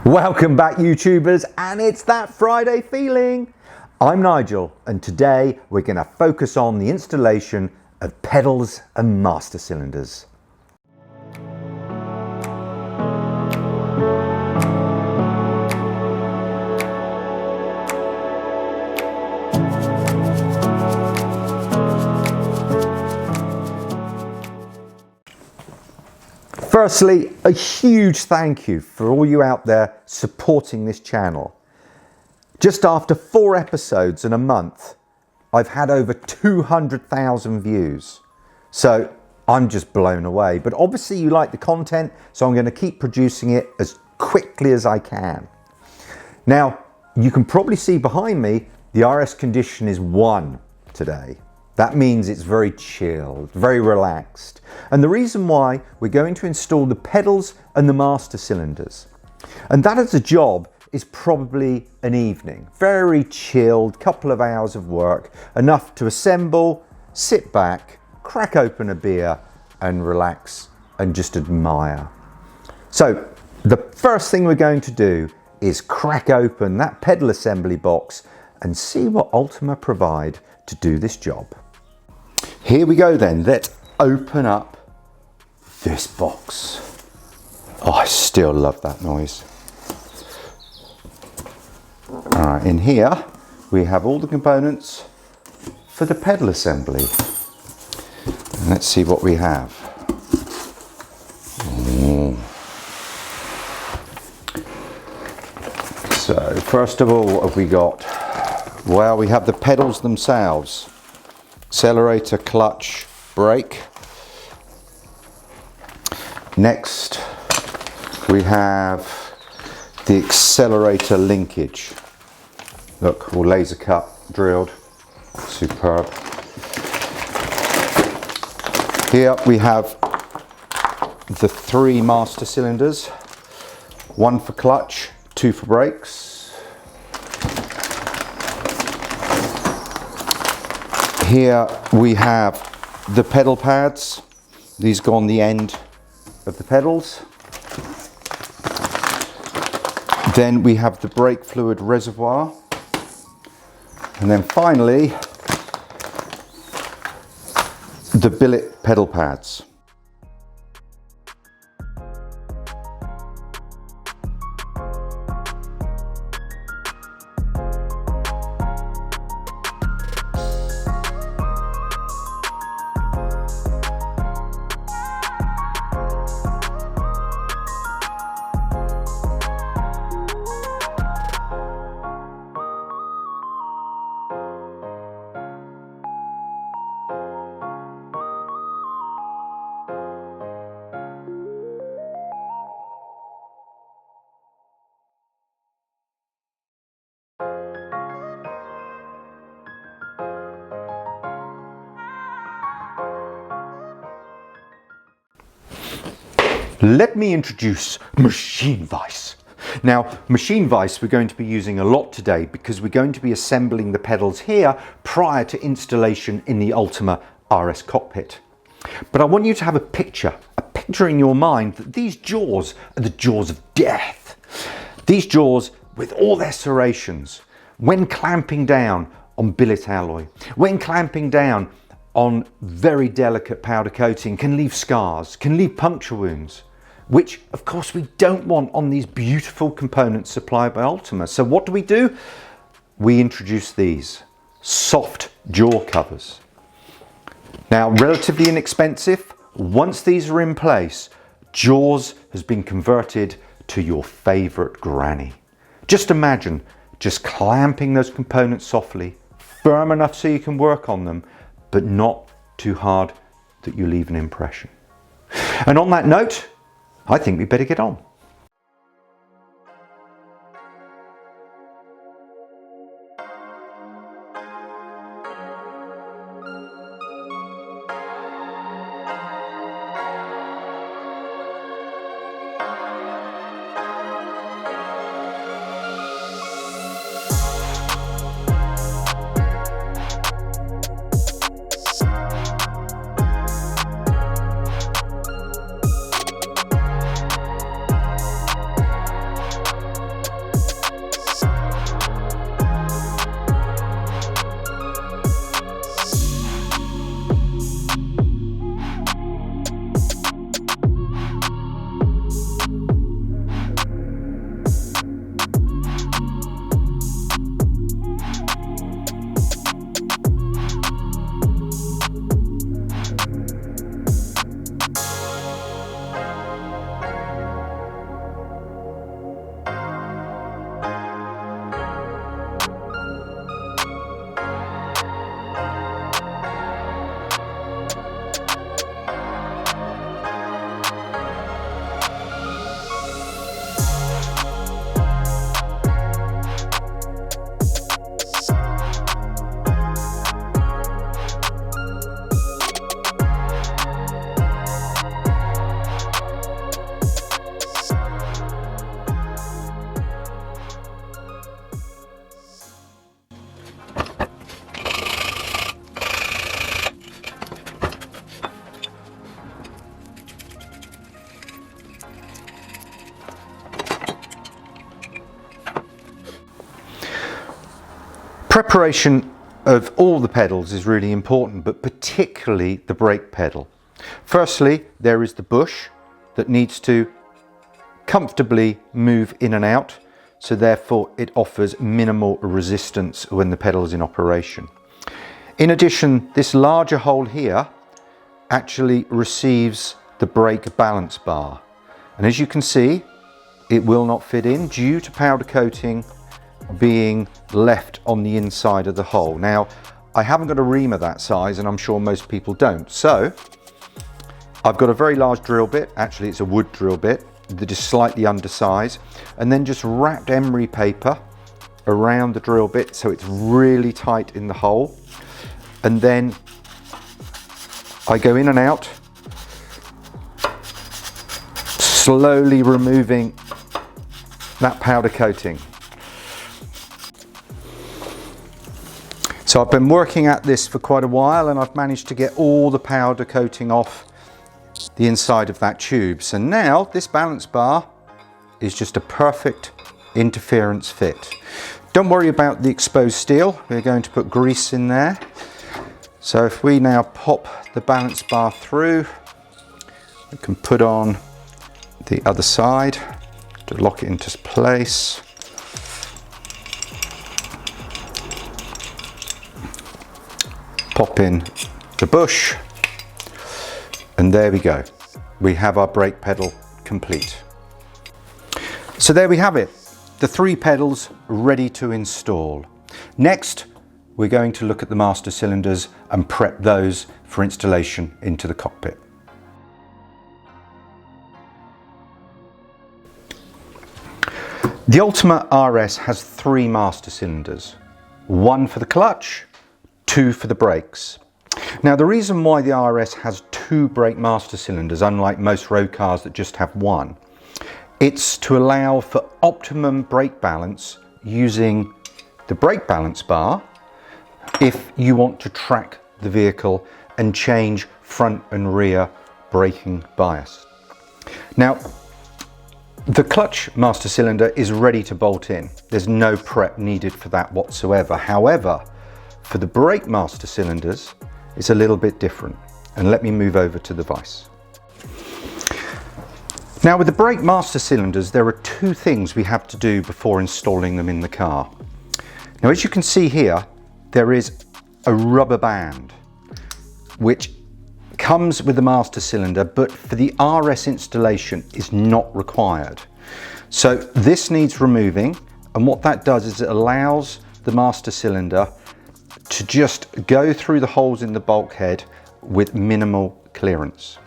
Welcome back, YouTubers, and it's that Friday feeling. I'm Nigel, and today we're going to focus on the installation of pedals and master cylinders. Firstly, a huge thank you for all you out there supporting this channel. Just after 4 episodes in a month, I've had over 200,000 views. So I'm just blown away. But obviously you like the content, so I'm going to keep producing it as quickly as I can. Now, you can probably see behind me, the RS condition is 1 today. That means it's very chilled, very relaxed. And the reason why we're going to install the pedals and the master cylinders. And that as a job is probably an evening. Very chilled, couple of hours of work, enough to assemble, sit back, crack open a beer and relax and just admire. So the first thing we're going to do is crack open that pedal assembly box and see what Ultima provide to do this job. Here we go then, let's open up this box. Oh, I still love that noise. All right, in here we have all the components for the pedal assembly. And let's see what we have. So first of all, what have we got? Well, we have the pedals themselves. Accelerator, clutch, brake. Next, we have the accelerator linkage. Look, all laser cut, drilled, superb. Here we have the 3 master cylinders, 1 for clutch, 2 for brakes. Here we have the pedal pads. These go on the end of the pedals. Then we have the brake fluid reservoir. And then finally, the billet pedal pads. Let me introduce machine vise. Now, machine vise we're going to be using a lot today because we're going to be assembling the pedals here prior to installation in the Ultima RS cockpit. But I want you to have a picture in your mind that these jaws are the jaws of death. These jaws, with all their serrations, when clamping down on billet alloy, when clamping down on very delicate powder coating, can leave scars, can leave puncture wounds, which of course we don't want on these beautiful components supplied by Ultima. So what do? We introduce these soft jaw covers. Now, relatively inexpensive. Once these are in place, jaws has been converted to your favorite granny. Just imagine just clamping those components softly, firm enough so you can work on them, but not too hard that you leave an impression. And on that note, I think we better get on. Preparation of all the pedals is really important, but particularly the brake pedal. Firstly, there is the bush that needs to comfortably move in and out, so therefore it offers minimal resistance when the pedal is in operation. In addition, this larger hole here actually receives the brake balance bar, and as you can see, it will not fit in due to powder coating being left on the inside of the hole. Now, I haven't got a reamer that size, and I'm sure most people don't, so I've got a very large drill bit. Actually, it's a wood drill bit that is slightly undersized, and then just wrapped emery paper around the drill bit so it's really tight in the hole, and then I go in and out, slowly removing that powder coating. So I've been working at this for quite a while, and I've managed to get all the powder coating off the inside of that tube. So now this balance bar is just a perfect interference fit. Don't worry about the exposed steel. We're going to put grease in there. So if we now pop the balance bar through, we can put on the other side to lock it into place. Pop in the bush, and there we go. We have our brake pedal complete. So there we have it, the 3 pedals ready to install. Next, we're going to look at the master cylinders and prep those for installation into the cockpit. The Ultima RS has 3 master cylinders, 1 for the clutch, 2 for the brakes. Now, the reason why the RS has 2 brake master cylinders, unlike most road cars that just have 1, it's to allow for optimum brake balance using the brake balance bar if you want to track the vehicle and change front and rear braking bias. Now, the clutch master cylinder is ready to bolt in. There's no prep needed for that whatsoever. However, for the brake master cylinders, it's a little bit different. And let me move over to the vise. Now, with the brake master cylinders, there are 2 things we have to do before installing them in the car. Now, as you can see here, there is a rubber band which comes with the master cylinder, but for the RS installation is not required. So this needs removing, and what that does is it allows the master cylinder to just go through the holes in the bulkhead with minimal clearance.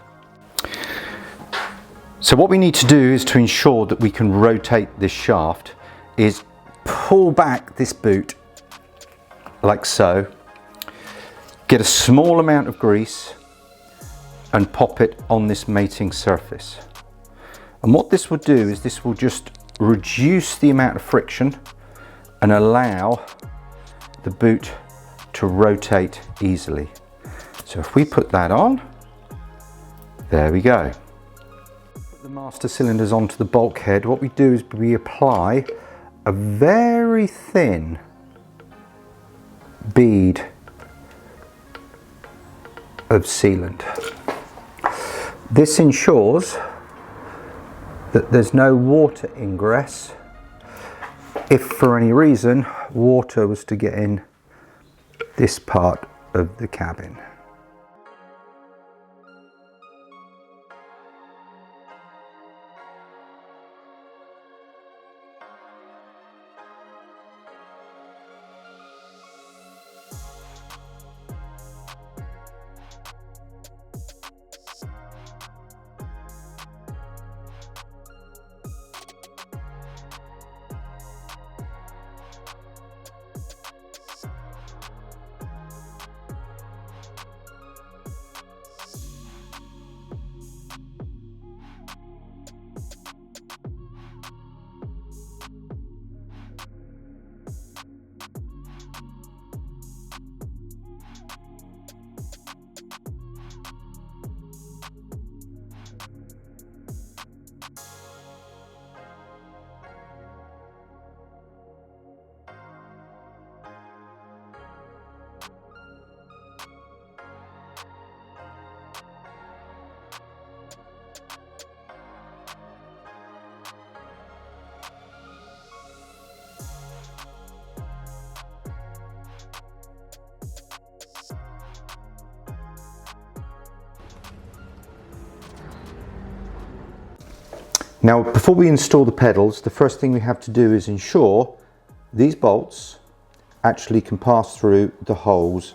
So what we need to do is to ensure that we can rotate this shaft is pull back this boot like so, get a small amount of grease and pop it on this mating surface. And what this will do is this will just reduce the amount of friction and allow the boot to rotate easily. So if we put that on, there we go. Put the master cylinders onto the bulkhead. What we do is we apply a very thin bead of sealant. This ensures that there's no water ingress if for any reason water was to get in this part of the cabin. Now, before we install the pedals, the first thing we have to do is ensure these bolts actually can pass through the holes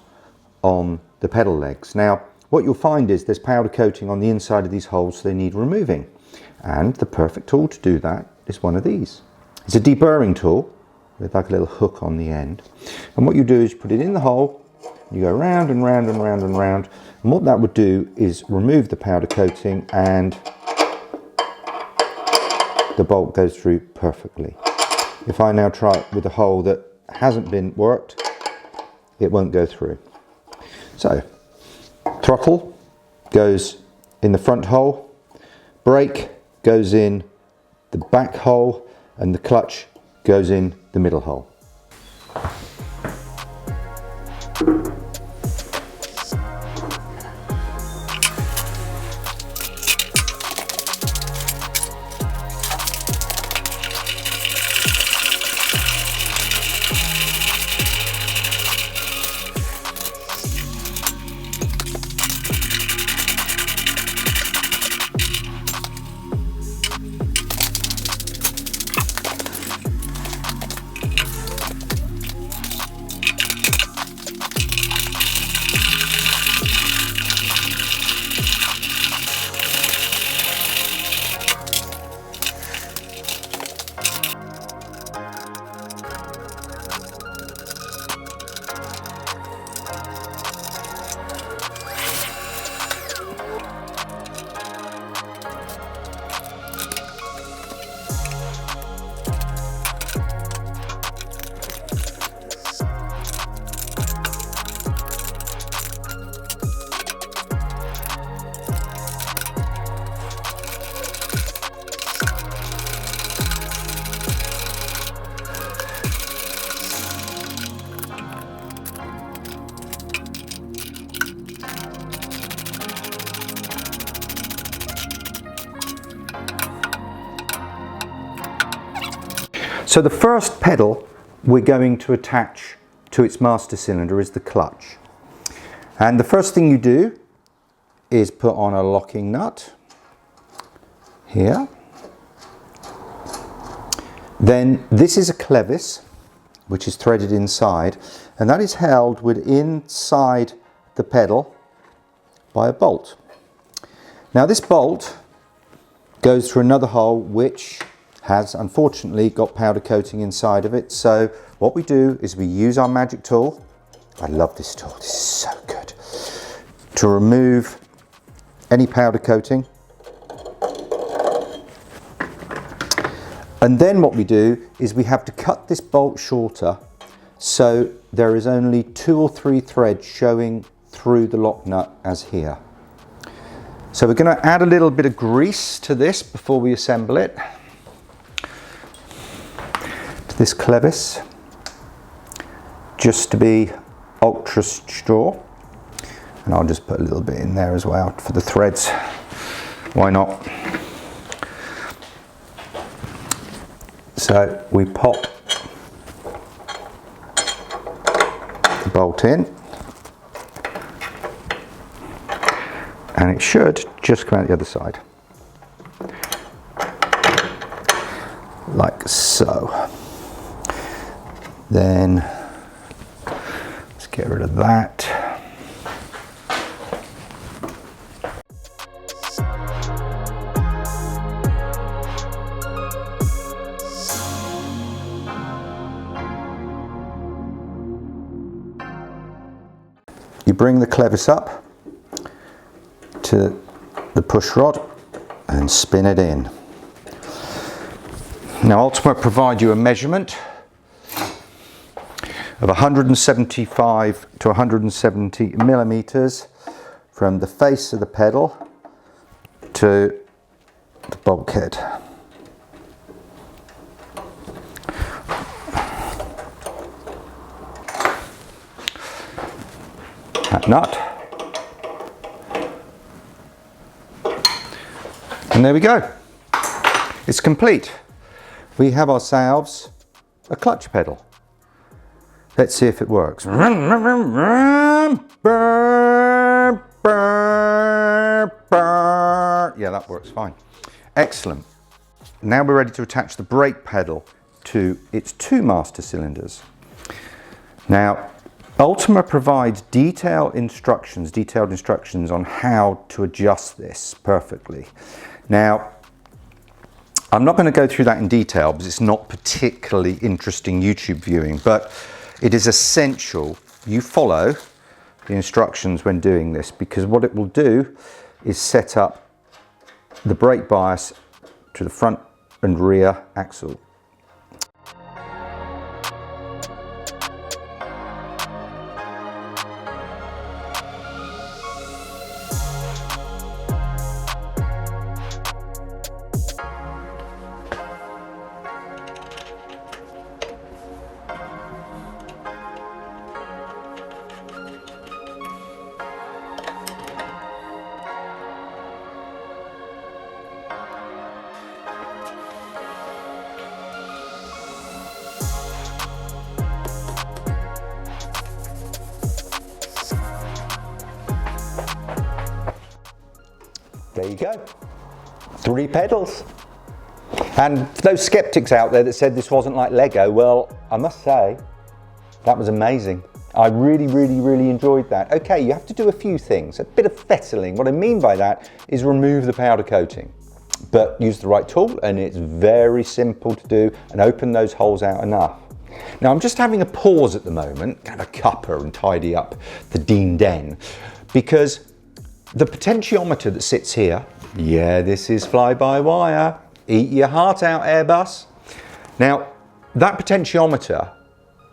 on the pedal legs. Now, what you'll find is there's powder coating on the inside of these holes, so they need removing. And the perfect tool to do that is one of these. It's a deburring tool with like a little hook on the end. And what you do is you put it in the hole, you go round and round and round and round. And what that would do is remove the powder coating, and the bolt goes through perfectly. If I now try it with a hole that hasn't been worked, it won't go through. So, throttle goes in the front hole, brake goes in the back hole, and the clutch goes in the middle hole. So the first pedal we're going to attach to its master cylinder is the clutch. And the first thing you do is put on a locking nut here. Then this is a clevis which is threaded inside, and that is held within inside the pedal by a bolt. Now this bolt goes through another hole which has unfortunately got powder coating inside of it. So what we do is we use our magic tool. I love this tool, this is so good, to remove any powder coating. And then what we do is we have to cut this bolt shorter so there is only 2 or 3 threads showing through the lock nut as here. So we're going to add a little bit of grease to this before we assemble it. To this clevis, just to be ultra straw. And I'll just put a little bit in there as well for the threads. Why not? So we pop the bolt in, and it should just come out the other side, like so. Then let's get rid of that. You bring the clevis up to the push rod and spin it in. Now Ultima provide you a measurement of 175 to 170 millimeters from the face of the pedal to the bulkhead. That nut. And there we go. It's complete. We have ourselves a clutch pedal. Let's see if it works. Yeah, that works fine. Excellent. Now we're ready to attach the brake pedal to its two master cylinders. Now, Ultima provides detailed instructions on how to adjust this perfectly. Now, I'm not going to go through that in detail because it's not particularly interesting YouTube viewing, but it is essential you follow the instructions when doing this, because what it will do is set up the brake bias to the front and rear axle. There you go, 3 pedals. And those skeptics out there that said this wasn't like Lego, well, I must say, that was amazing. I really enjoyed that. Okay, you have to do a few things, a bit of fettling. What I mean by that is remove the powder coating, but use the right tool, and it's very simple to do, and open those holes out enough. Now I'm just having a pause at the moment, have a cuppa and tidy up the Dean Den, because the potentiometer that sits here, yeah, this is fly-by-wire, eat your heart out, Airbus. Now, that potentiometer,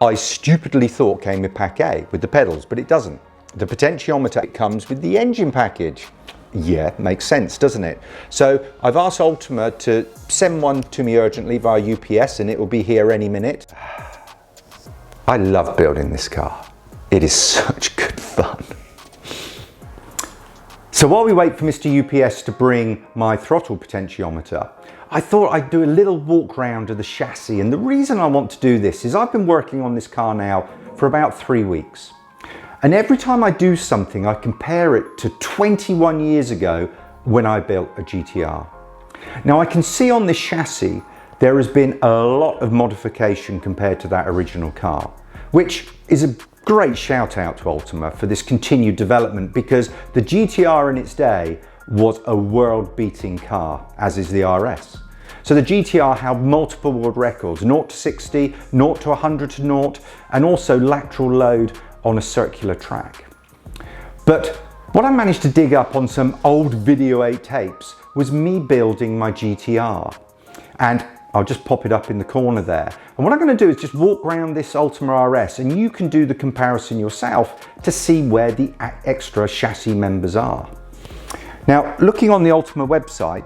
I stupidly thought came with pack A, with the pedals, but it doesn't. The potentiometer, it comes with the engine package. Yeah, makes sense, doesn't it? So I've asked Ultima to send one to me urgently via UPS, and it will be here any minute. I love building this car. It is such good fun. So while we wait for Mr. UPS to bring my throttle potentiometer, I thought I'd do a little walk round of the chassis. And the reason I want to do this is I've been working on this car now for about 3 weeks. And every time I do something, I compare it to 21 years ago when I built a GTR. Now I can see on this chassis, there has been a lot of modification compared to that original car, which is a great shout out to Ultima for this continued development, because the GTR in its day was a world-beating car, as is the RS. So the GTR had multiple world records, 0 to 60, 0 to 100 to 0, and also lateral load on a circular track. But what I managed to dig up on some old Video 8 tapes was me building my GTR. And I'll just pop it up in the corner there. And what I'm going to do is just walk around this Ultima RS, and you can do the comparison yourself to see where the extra chassis members are. Now, looking on the Ultima website,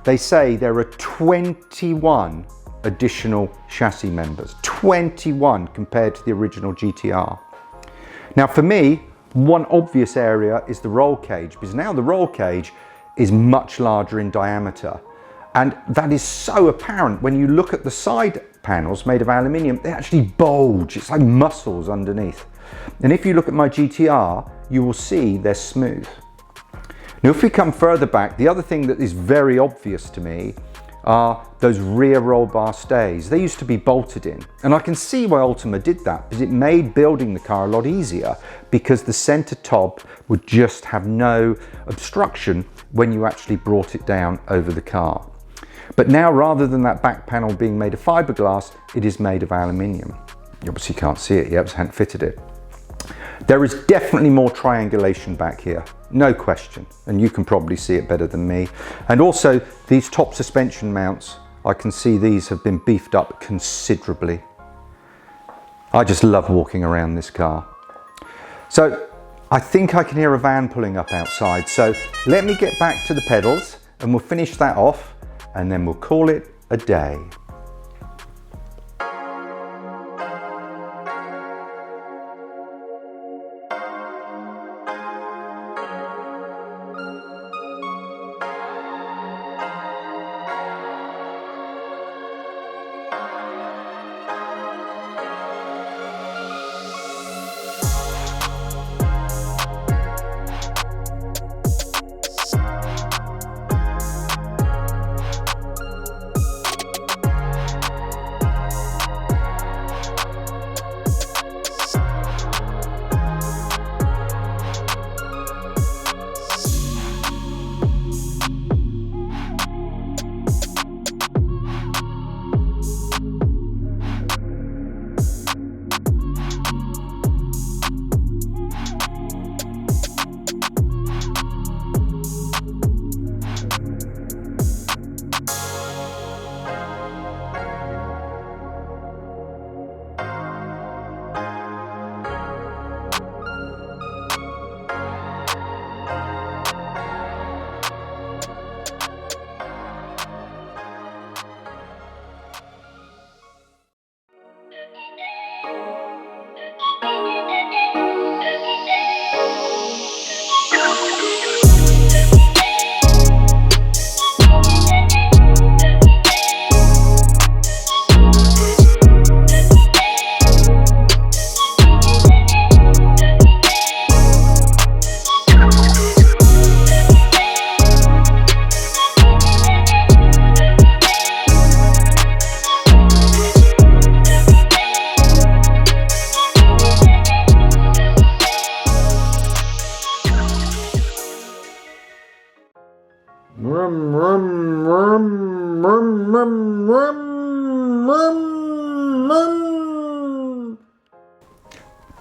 they say there are 21 additional chassis members, 21 compared to the original GTR. Now for me, one obvious area is the roll cage, because now the roll cage is much larger in diameter. And that is so apparent when you look at the side panels made of aluminium. They actually bulge, it's like muscles underneath. And if you look at my GTR, you will see they're smooth. Now if we come further back, the other thing that is very obvious to me are those rear roll bar stays. They used to be bolted in. And I can see why Ultima did that, because it made building the car a lot easier, because the center top would just have no obstruction when you actually brought it down over the car. But now, rather than that back panel being made of fiberglass, it is made of aluminium. You obviously can't see it yet, because I haven't fitted it. There is definitely more triangulation back here, no question, and you can probably see it better than me. And also, these top suspension mounts, I can see these have been beefed up considerably. I just love walking around this car. So, I think I can hear a van pulling up outside, so let me get back to the pedals, and we'll finish that off, and then we'll call it a day.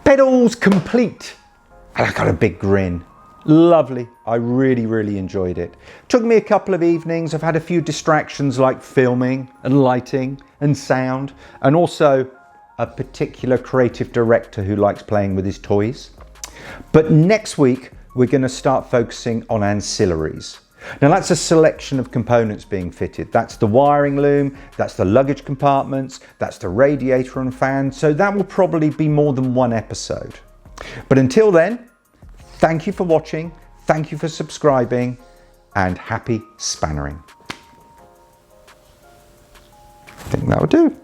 Pedals complete. And I got a big grin. Lovely. I really enjoyed it. Took me a couple of evenings. I've had a few distractions like filming and lighting and sound, and also a particular creative director who likes playing with his toys. But next week, we're going to start focusing on ancillaries. Now that's a selection of components being fitted. That's the wiring loom, that's the luggage compartments, that's the radiator and fan. So that will probably be more than one episode. But until then, thank you for watching, thank you for subscribing, and happy spannering. I think that'll do.